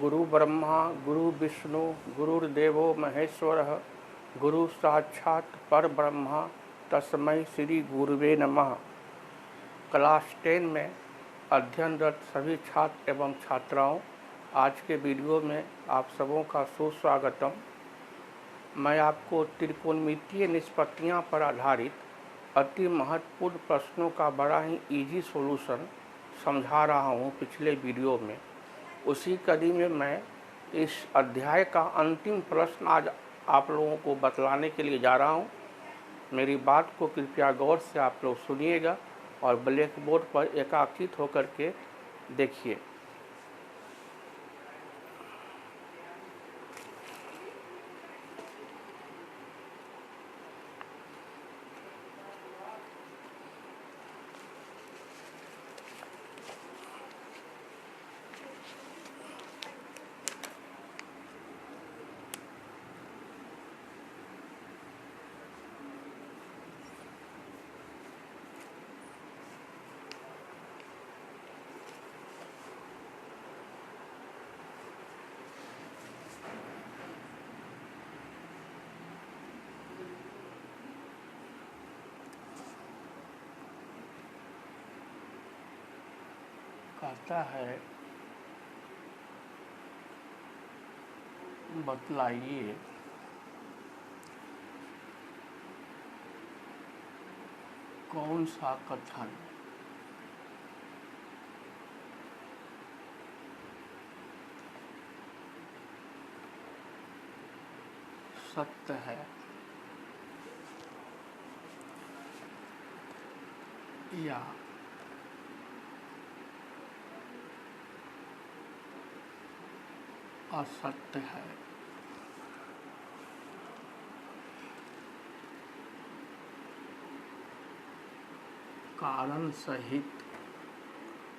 गुरु ब्रह्मा गुरु विष्णु गुरुर्देवो महेश्वरः गुरु साक्षात् परब्रह्म तस्मै श्री गुरुवे नमः। क्लास 10 में अध्ययनरत सभी छात्र एवं छात्राओं, आज के वीडियो में आप सबों का सुस्वागतम। मैं आपको त्रिकोणमितीय निष्पत्तियां पर आधारित अति महत्वपूर्ण प्रश्नों का बड़ा ही इजी सॉल्यूशन समझा रहा हूं पिछले वीडियो में। उसी कड़ी में मैं इस अध्याय का अंतिम प्रश्न आज आप लोगों को बतलाने के लिए जा रहा हूं। मेरी बात को कृपया गौर से आप लोग सुनिएगा और ब्लैक बोर्ड पर एकाग्रचित होकर के देखिए। कहता है, बतलाइए कौन सा कथन सत्य है या असत्य है। कारण सहित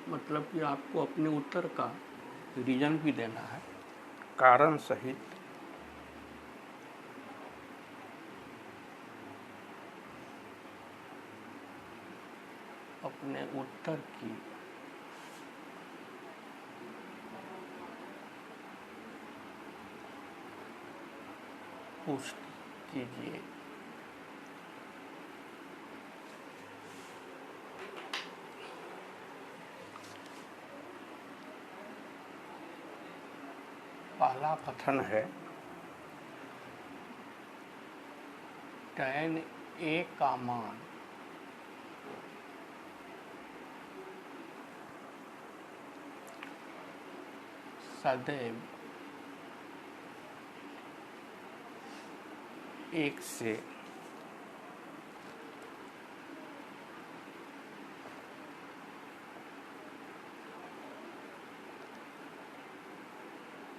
मतलब कि आपको अपने उत्तर का रीजन भी देना है। कारण सहित अपने उत्तर की पुष्टि कीजिए। पहला कथन है, tan A का मान सदैव 1 से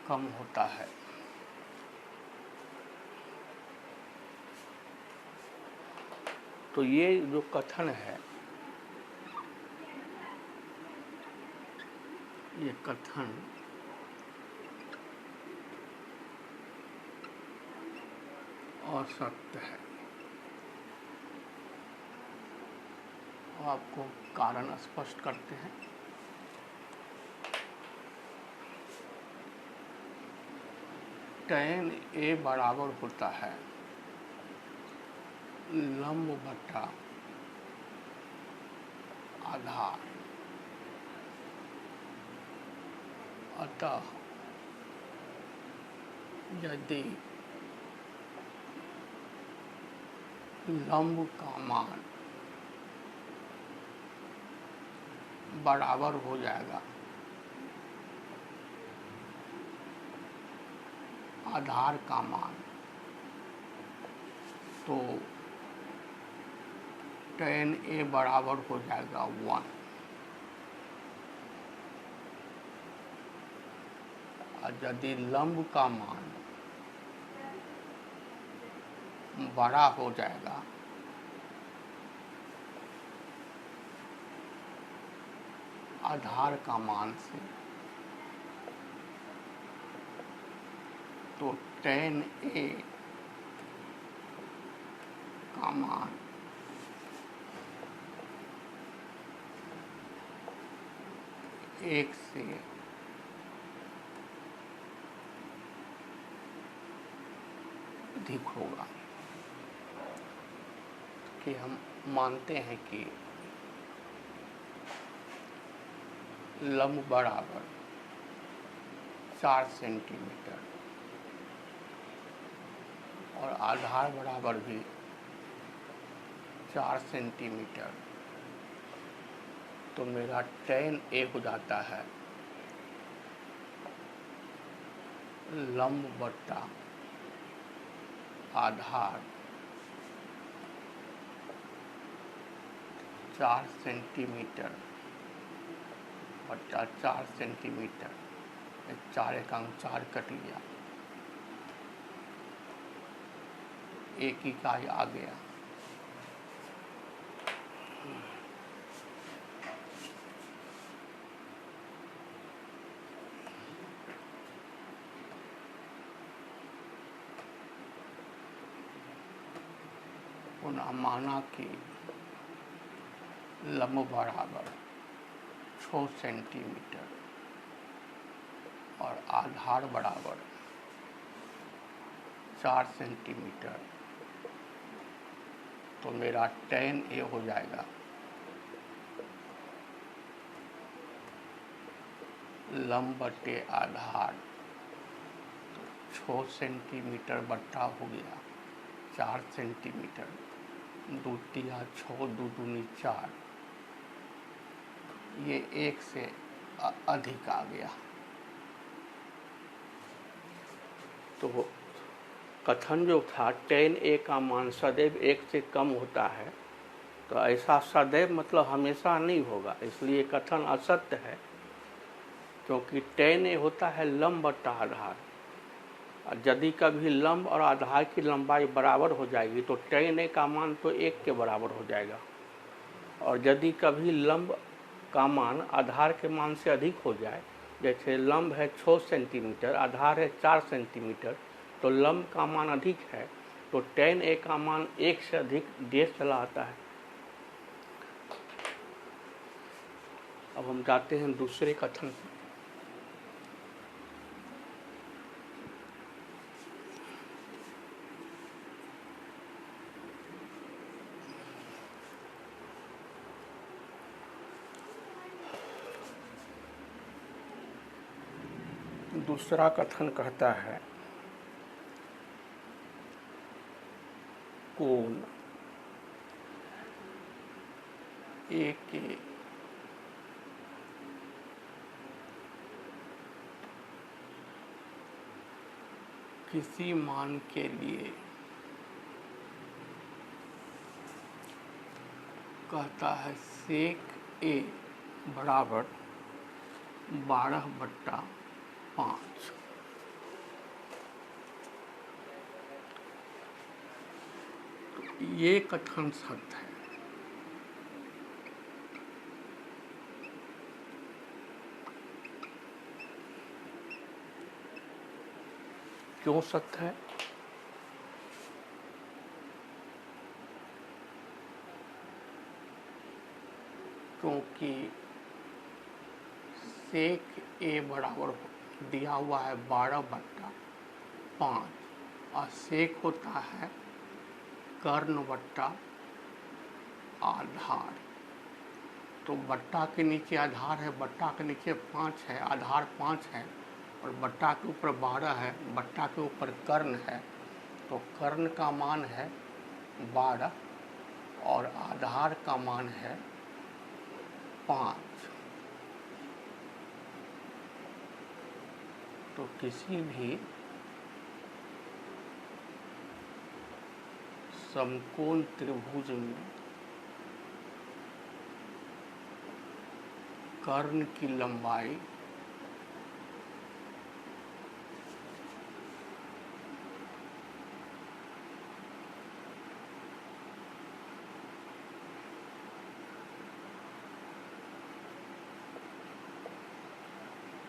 कम होता है। तो ये जो कथन है, ये कथन असत्य है। आपको कारण स्पष्ट करते हैं। tan A बराबर होता है लंब बटा आधार। अतः यदि लंब का मान बराबर हो जाएगा आधार का मान, तो tan A बराबर हो जाएगा 1। और यदि लंब का मान बड़ा हो जाएगा आधार का मान से, तो tan A का मान 1 से अधिक होगा, कि हम मानते हैं कि लंब बराबर 4 सेंटीमीटर और आधार बराबर भी 4 सेंटीमीटर, तो मेरा tan A हो जाता है लंब बट्टा आधार 4 सेंटीमीटर बट्टा 4 सेंटीमीटर, 4 एकांक 4 कट गया, एक इकाई आ गया। पुनः माना कि लंब बराबर 6 सेंटीमीटर और आधार बराबर 4 सेंटीमीटर, तो मेरा tan A हो जाएगा लंब बटे आधार, तो 6 सेंटीमीटर बट्टा हो गया 4 सेंटीमीटर, 2 तिया 6, 2 दूनी 4, ये 1 से अधिक आ गया। तो कथन जो था tan A का मान सदैव 1 से कम होता है, तो ऐसा सदैव मतलब हमेशा नहीं होगा, इसलिए कथन असत्य है, क्योंकि tan A होता है लंब बट्टा आधार, और यदि कभी लंब और आधार की लंबाई बराबर हो जाएगी तो tan A का मान तो 1 के बराबर हो जाएगा, और यदि कभी लंब का मान आधार के मान से अधिक हो जाए, जैसे लंब है 6 सेंटीमीटर, आधार है 4 सेंटीमीटर, तो लंब का मान अधिक है, तो tan A का मान 1 से अधिक डेढ़ चला आता है। अब हम जाते हैं दूसरे कथन पर। दूसरा कथन कहता है कोण A के किसी मान के लिए कहता है sec A बराबर 12/5। ये कथन सत्य है, क्यों सत्य है? क्योंकि sec A बराबर दिया हुआ है 12/5 और sec होता है कर्ण बट्टा आधार, तो बट्टा के नीचे आधार है, बट्टा के नीचे 5 है, आधार 5 है, और बट्टा के ऊपर 12 है, बट्टा के ऊपर कर्ण है, तो कर्ण का मान है 12 और आधार का मान है 5। तो किसी भी समकोण त्रिभुज में कर्ण की लंबाई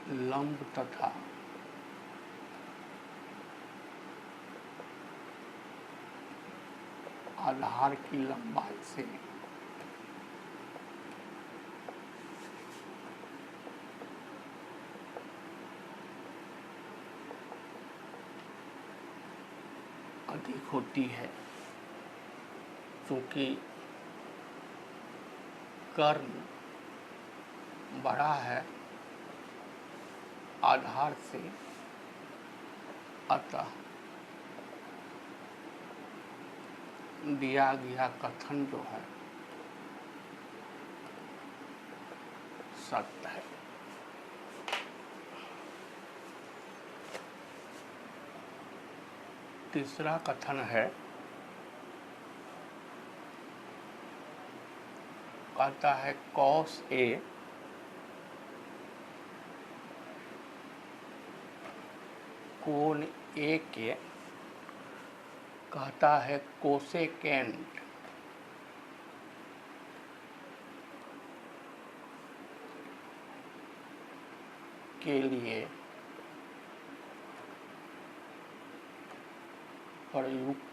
लंब तथा आधार की लंबाई से अधिक होती है, क्योंकि कर्म बड़ा है आधार से, अतः दिया गया कथन जो है सत्य है। तीसरा कथन है, कहता है कॉस ए कोण ए के, कहता है कोसेकेंट के लिए प्रयुक्त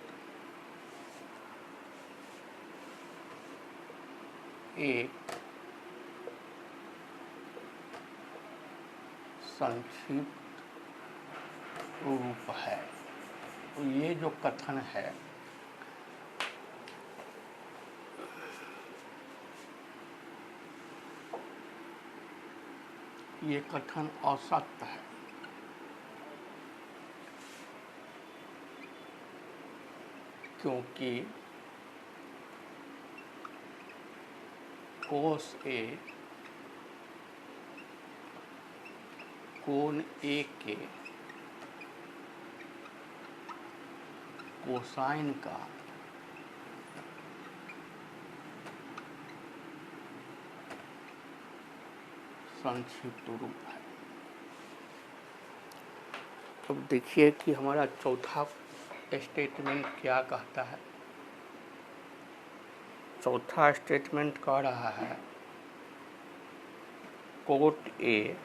एक संक्षिप्त रूप है। तो ये जो कथन है ये कथन असत्य है, क्योंकि कोस ए कोण ए के कोसाइन का संक्षिप्त रूप है। अब देखिए कि हमारा चौथा स्टेटमेंट क्या कहता है। चौथा स्टेटमेंट कह रहा है कोट ए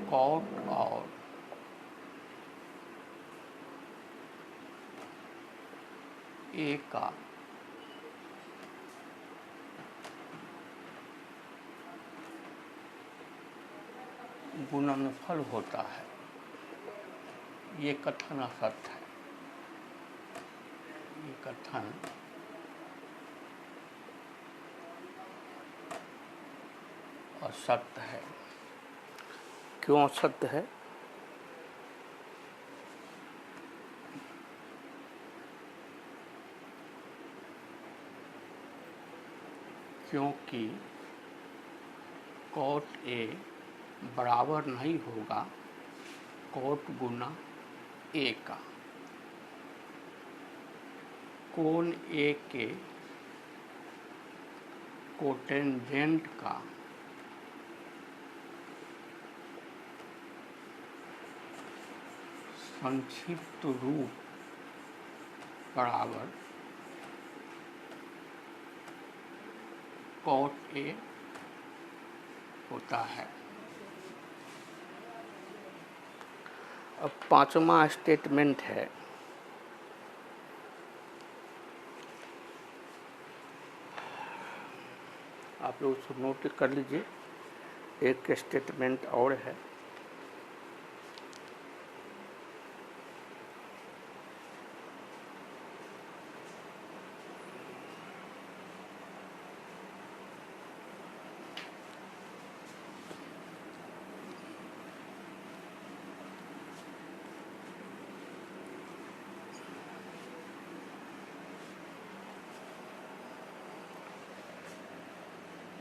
कॉट और ए का गुणनफल होता है। ये कथन असत्य है। ये कथन असत्य है। क्यों असत्य है? क्योंकि कॉट ए बराबर नहीं होगा कॉट गुना ए का। कोण ए के कोटेंजेंट का संक्षिप्त रूप बराबर कॉट ए होता है। अब पांचवा स्टेटमेंट है, आप लोग उसको नोट कर लीजिए। एक स्टेटमेंट और है,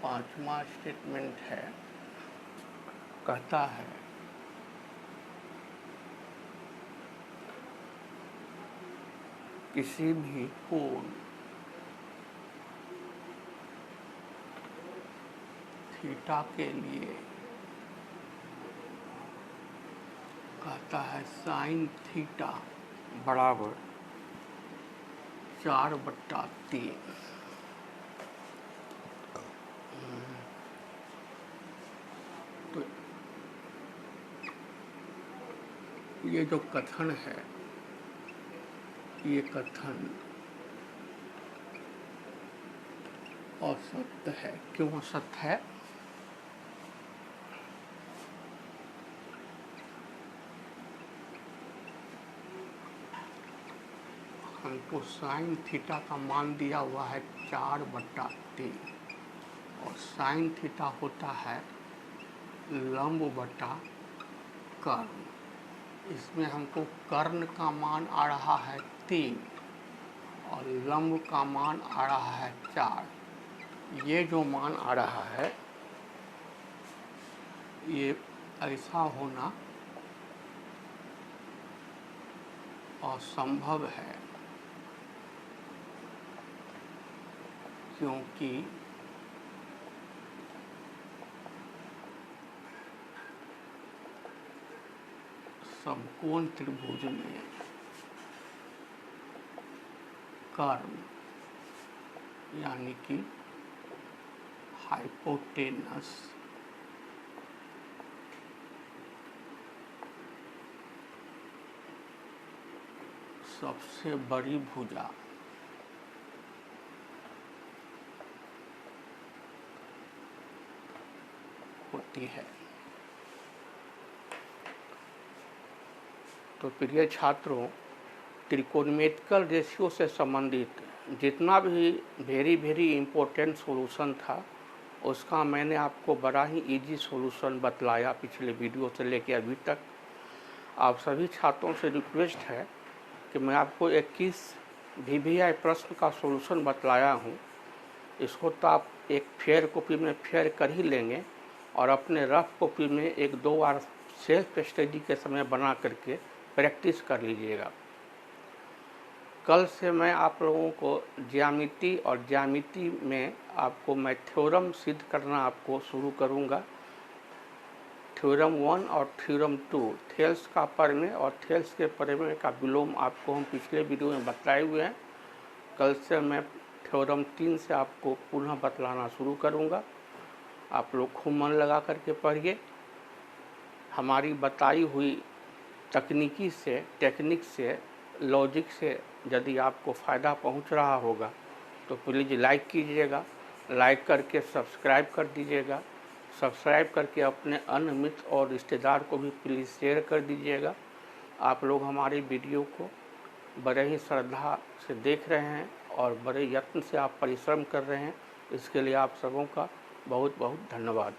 पांचवा स्टेटमेंट है, कहता है किसी भी कोण थीटा के लिए कहता है साइन थीटा बराबर 4/3। तो ये जो कथन है, ये कथन असत्य है। क्यों असत्य है? हमको साइन थीटा का मान दिया हुआ है 4/3 और साइन थीटा होता है लंब बटा कर्ण। इसमें हमको कर्ण का मान आ रहा है 3 और लंब का मान आ रहा है 4। ये जो मान आ रहा है ये ऐसा होना असंभव है, क्योंकि समकोण त्रिभुज में कर्ण यानी कि हाइपोटेनस सबसे बड़ी भुजा होती है। तो प्रिय छात्रों, त्रिकोणमितिकल रेशियो से संबंधित जितना भी वेरी इम्पोर्टेंट सॉल्यूशन था उसका मैंने आपको बड़ा ही इजी सॉल्यूशन बतलाया पिछले वीडियो से लेकर अभी तक। आप सभी छात्रों से रिक्वेस्ट है कि मैं आपको 21 VVI प्रश्न का सॉल्यूशन बतलाया हूँ। इसको तो आप एक फेयर कॉपी में फेयर कर ही लेंगे और अपने रफ कॉपी में 1-2 बार सेल्फ स्टडी के समय बना करके प्रैक्टिस कर लीजिएगा। कल से मैं आप लोगों को ज्यामिति में आपको मैं थ्योरम सिद्ध करना आपको शुरू करूँगा। थ्योरम 1 और थ्योरम 2 थेल्स का प्रमेय और थेल्स के प्रमेय का विलोम आपको हम पिछले वीडियो में बतलाए हुए हैं। कल से मैं थ्योरम 3 से आपको पुनः बतलाना शुरू करूँगा। आप लोग खूब मन लगा करके पढ़िए। हमारी बताई हुई टेक्निक से लॉजिक से यदि आपको फ़ायदा पहुंच रहा होगा तो प्लीज़ लाइक कीजिएगा, लाइक करके सब्सक्राइब कर दीजिएगा, सब्सक्राइब करके अपने अन्य मित्र और रिश्तेदार को भी प्लीज़ शेयर कर दीजिएगा। आप लोग हमारी वीडियो को बड़े ही श्रद्धा से देख रहे हैं और बड़े यत्न से आप परिश्रम कर रहे हैं। इसके लिए आप सबों का बहुत बहुत धन्यवाद।